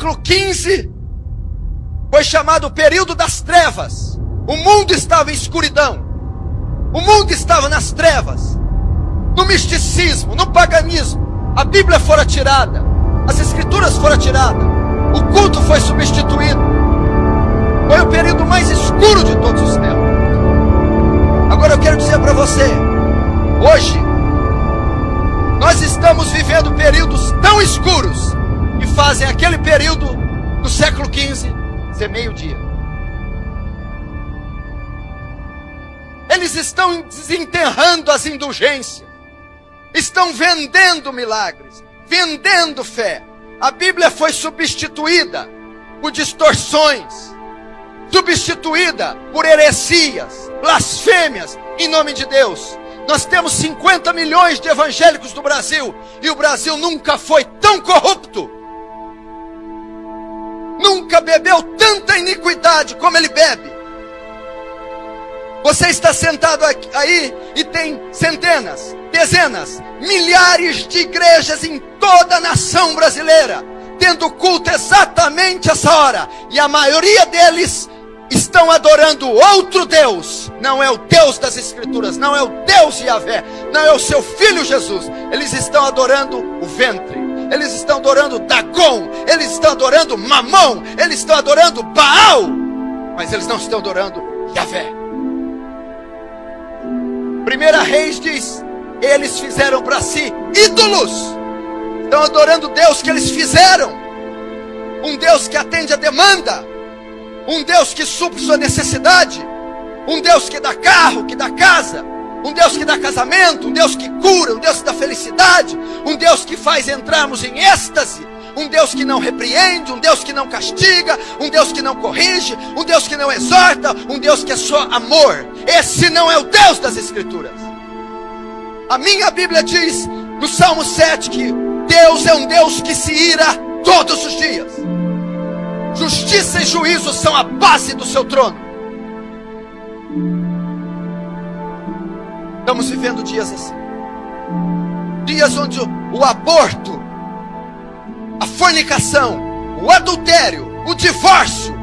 século XV foi chamado o período das trevas. O mundo estava em escuridão. O mundo estava nas trevas, no misticismo, no paganismo. A Bíblia fora tirada, as Escrituras foram tiradas, o culto foi substituído. Foi o período mais escuro de todos os tempos. Agora eu quero dizer para você, hoje, nós estamos vivendo períodos tão escuros que fazem aquele período do século XV ser meio-dia. Eles estão desenterrando as indulgências, estão vendendo milagres, vendendo fé. A Bíblia foi substituída por distorções, substituída por heresias, blasfêmias em nome de Deus. Nós temos 50 milhões de evangélicos no Brasil, e o Brasil nunca foi tão corrupto, nunca bebeu tanta iniquidade como ele bebe. Você está sentado aí e tem centenas, dezenas, milhares de igrejas em toda a nação brasileira, tendo culto exatamente essa hora, e a maioria deles estão adorando outro Deus. Não é o Deus das Escrituras, não é o Deus Yahvé, não é o seu Filho Jesus. Eles estão adorando o ventre, eles estão adorando Dagon, eles estão adorando Mamon, eles estão adorando Baal, mas eles não estão adorando Yahvé. 1 Reis diz: eles fizeram para si ídolos, estão adorando o Deus que eles fizeram, um Deus que atende a demanda, um Deus que supre sua necessidade, um Deus que dá carro, que dá casa, um Deus que dá casamento, um Deus que cura, um Deus que dá felicidade, um Deus que faz entrarmos em êxtase, um Deus que não repreende, um Deus que não castiga, um Deus que não corrige, um Deus que não exorta, um Deus que é só amor. Esse não é o Deus das Escrituras. A minha Bíblia diz no Salmo 7 que Deus é um Deus que se ira todos os dias. Justiça e juízo são a base do seu trono. Estamos vivendo dias assim, dias onde o aborto, a fornicação, o adultério, o divórcio,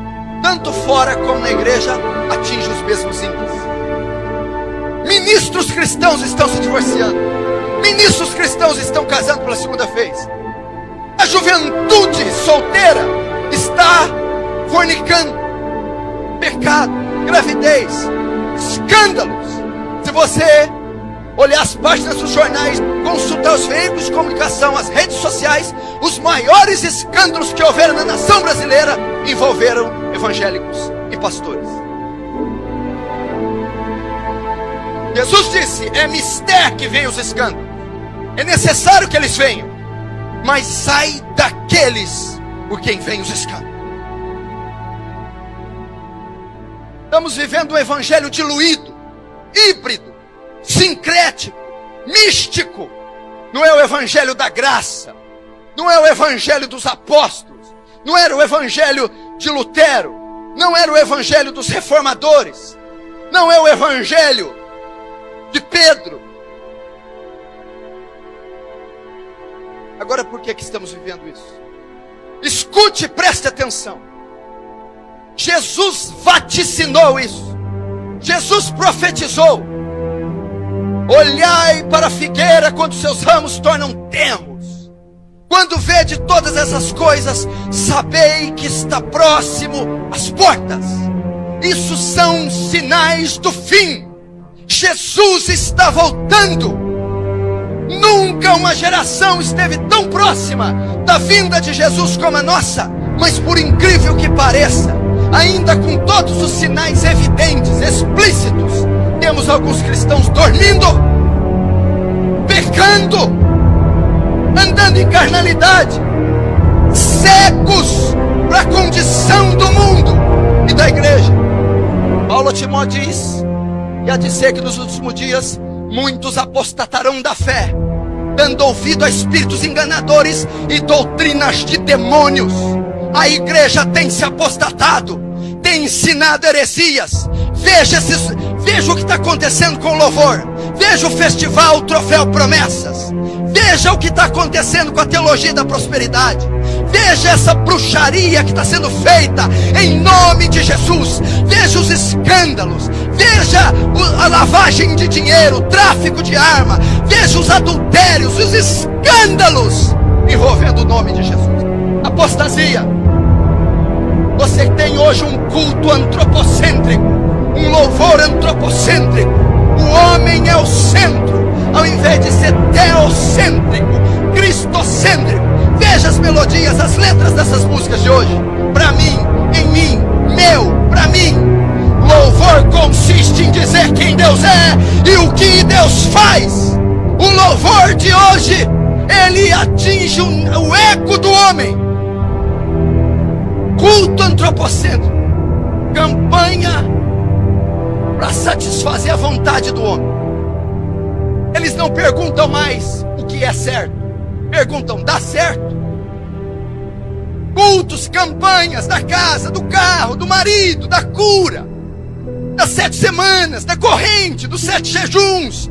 tanto fora como na igreja, atinge os mesmos índices. Ministros cristãos estão se divorciando, ministros cristãos estão casando pela segunda vez, a juventude solteira está fornicando, pecado, gravidez, escândalos. Se você olhar as páginas dos jornais, consultar os veículos de comunicação, as redes sociais, os maiores escândalos que houveram na nação brasileira envolveram evangélicos e pastores. Jesus disse: é mister que vem os escândalos, é necessário que eles venham, mas sai daqueles por quem vem os escândalos. Estamos vivendo um evangelho diluído, híbrido, sincrético, místico. Não é o evangelho da graça, não é o evangelho dos apóstolos, não era o evangelho de Lutero, não era o evangelho dos reformadores, não é o evangelho de Pedro. Agora, por que estamos vivendo isso? Escute e preste atenção. Jesus vaticinou isso, Jesus profetizou: olhai para a figueira quando seus ramos tornam tenros. Quando vede todas essas coisas, sabei que está próximo às portas. Isso são sinais do fim. Jesus está voltando. Nunca uma geração esteve tão próxima da vinda de Jesus como a nossa. Mas por incrível que pareça, ainda com todos os sinais evidentes, explícitos, temos alguns cristãos dormindo, pecando, andando em carnalidade, cegos para a condição do mundo e da igreja. Paulo a Timóteo diz que há de ser que nos últimos dias muitos apostatarão da fé, dando ouvido a espíritos enganadores e doutrinas de demônios. A igreja tem se apostatado, tem ensinado heresias. Veja o que está acontecendo com o louvor, veja o festival, o troféu promessas, veja o que está acontecendo com a teologia da prosperidade, Veja essa bruxaria que está sendo feita em nome de Jesus. Veja os escândalos. Veja a lavagem de dinheiro, o tráfico de arma. Veja os adultérios, os escândalos envolvendo o nome de Jesus. Apostasia. Você tem hoje um culto antropocêntrico, um louvor antropocêntrico. O homem é o centro, ao invés de ser teocêntrico, cristocêntrico. Veja as melodias, as letras dessas músicas de hoje. Para mim, em mim, meu, para mim. Louvor consiste em dizer quem Deus é e o que Deus faz. O louvor de hoje, ele atinge o eco do homem. Culto antropocêntrico, campanha para satisfazer a vontade do homem. Eles não perguntam mais o que é certo, perguntam: dá certo? Cultos, campanhas da casa, do carro, do marido, da cura, das 7 semanas, da corrente, dos 7 jejuns,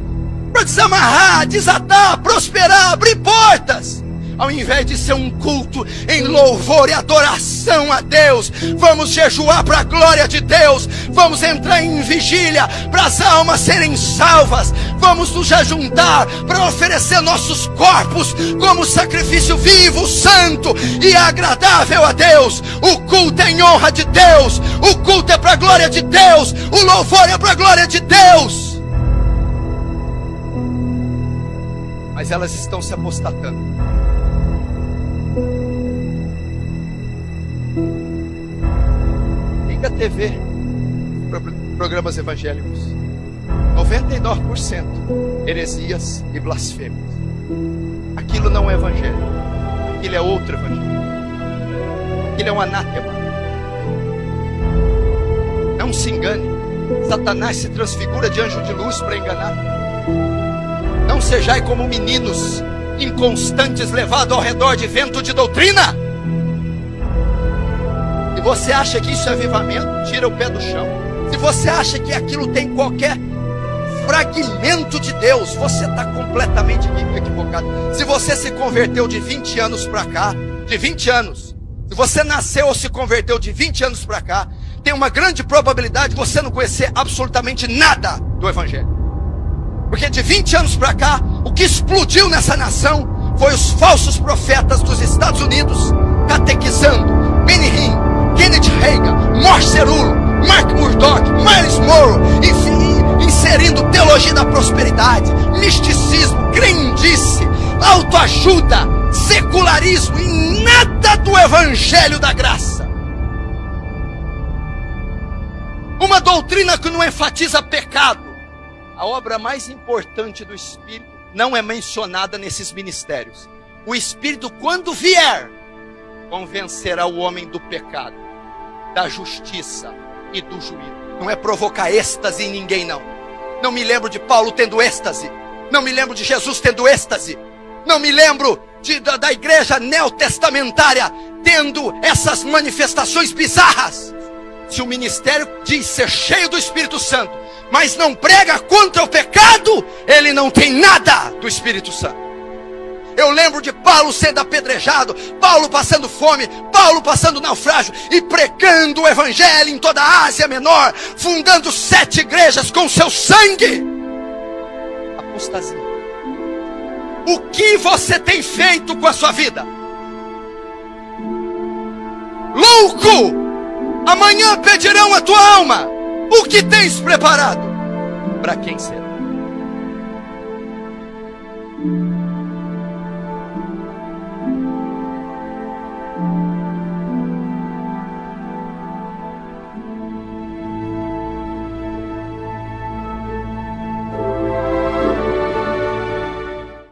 para desamarrar, desatar, prosperar, abrir portas. Ao invés de ser um culto em louvor e adoração a Deus, vamos jejuar para a glória de Deus, vamos entrar em vigília para as almas serem salvas, vamos nos ajuntar para oferecer nossos corpos como sacrifício vivo, santo e agradável a Deus. O culto é em honra de Deus, o culto é para a glória de Deus, o louvor é para a glória de Deus. Mas elas estão se apostatando. Liga a TV, programas evangélicos, 99% heresias e blasfêmias. Aquilo não é evangelho, aquilo é outro evangelho, aquilo é um anátema. Não se engane, Satanás se transfigura de anjo de luz para enganar. Não sejais como meninos inconstantes, levados ao redor de vento de doutrina. Se você acha que isso é avivamento, tira o pé do chão. Se você acha que aquilo tem qualquer fragmento de Deus, você está completamente equivocado. Se você se converteu de 20 anos para cá, de 20 anos, se você nasceu ou se converteu de 20 anos para cá, tem uma grande probabilidade de você não conhecer absolutamente nada do Evangelho. Porque de 20 anos para cá, o que explodiu nessa nação foi os falsos profetas dos Estados Unidos catequizando Benny Hinn, Kenneth Hagin, Morse Cerullo, Mark Murdock, Miles Monroe, enfim, inserindo teologia da prosperidade, misticismo, crendice, autoajuda, secularismo e nada do evangelho da graça. Uma doutrina que não enfatiza pecado. A obra mais importante do Espírito não é mencionada nesses ministérios. O Espírito, quando vier, convencerá o homem do pecado, da justiça e do juízo. Não é provocar êxtase em ninguém, não. Não me lembro de Paulo tendo êxtase. Não me lembro de Jesus tendo êxtase. Não me lembro da igreja neotestamentária tendo essas manifestações bizarras. Se o ministério diz ser cheio do Espírito Santo, mas não prega contra o pecado, ele não tem nada do Espírito Santo. Eu lembro de Paulo sendo apedrejado, Paulo passando fome, Paulo passando naufrágio e pregando o evangelho em toda a Ásia Menor, fundando 7 igrejas com seu sangue. Apostasia. O que você tem feito com a sua vida? Louco! Amanhã pedirão a tua alma. O que tens preparado? Para quem será?